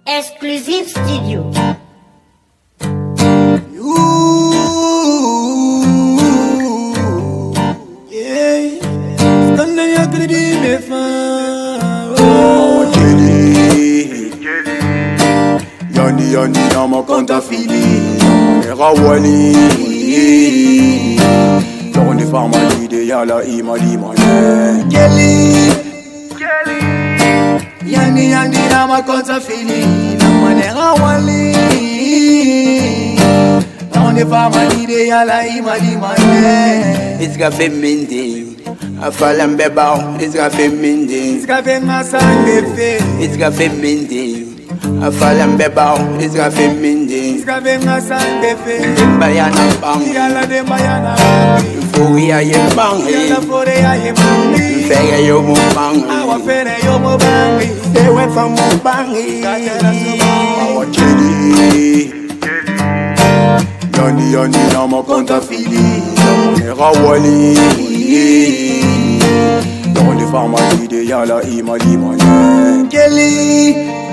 Exclusive Studio. Yani nama konta fili Era wali Don't if I'm a leader yala ima di mane Kelly Yani nama konta fili Nama era wali Don't if I'm a leader yala ima di mane It's got femindi I fall and beba It's got femindi It's got femindi It's got femindi I fall and beba, it's got femindi. It's got femindi. Bayana bang, yala de bayana bang. Furia ye bang, yala furia ye bang. Fere yo mo bang, awa fere yo mo bang. Stay away from mo bang. Awa Kelly, yani nama konta fili. Era wali. Don't if I'm a leader yala ima di mane. Kelly.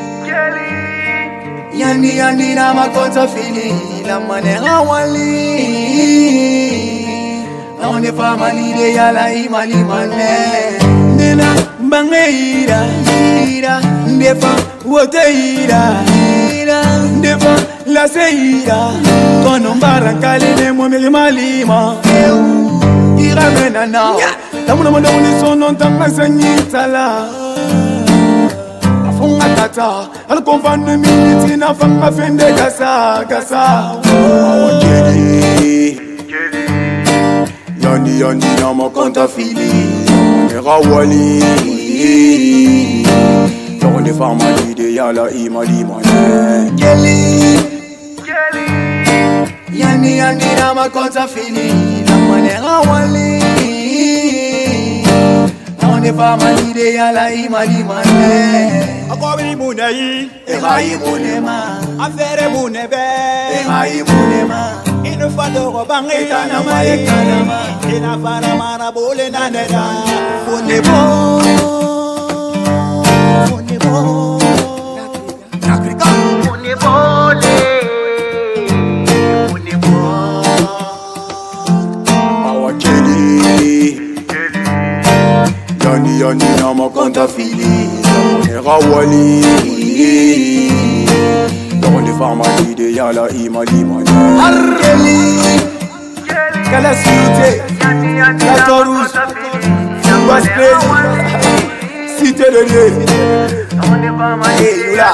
Yani nama konta fili La manera wali Na one family de yala imali mane Nena bange ira Ndefa wote ira Ndefa la se ira Kono mbarakali ne mwemiri malima Ira menana Tamuna mwanda unisono ntanga sanyitala Funga tata, al confine minutes na fanga fende gasa. Kelly, yani nama konta fili, era wali. Don't if I'm a leader yala ima di mane. Kelly, yani nama konta fili, nama era wali. Don't if I'm a leader yala ima di mane. Akobi munei, Erai munema, affaire munebe, Erai munema, inu fado bangi Ekanama, ekanama, ina fara mara bole na neda, Funebo, Afrika, Awa Kelly, yani nama konta fili, era wali. Don't if I'm a leader yala ima di mane. Kelly, Kala Cité, La Torouge, Basse Cité de Dieu. Hey, Lula.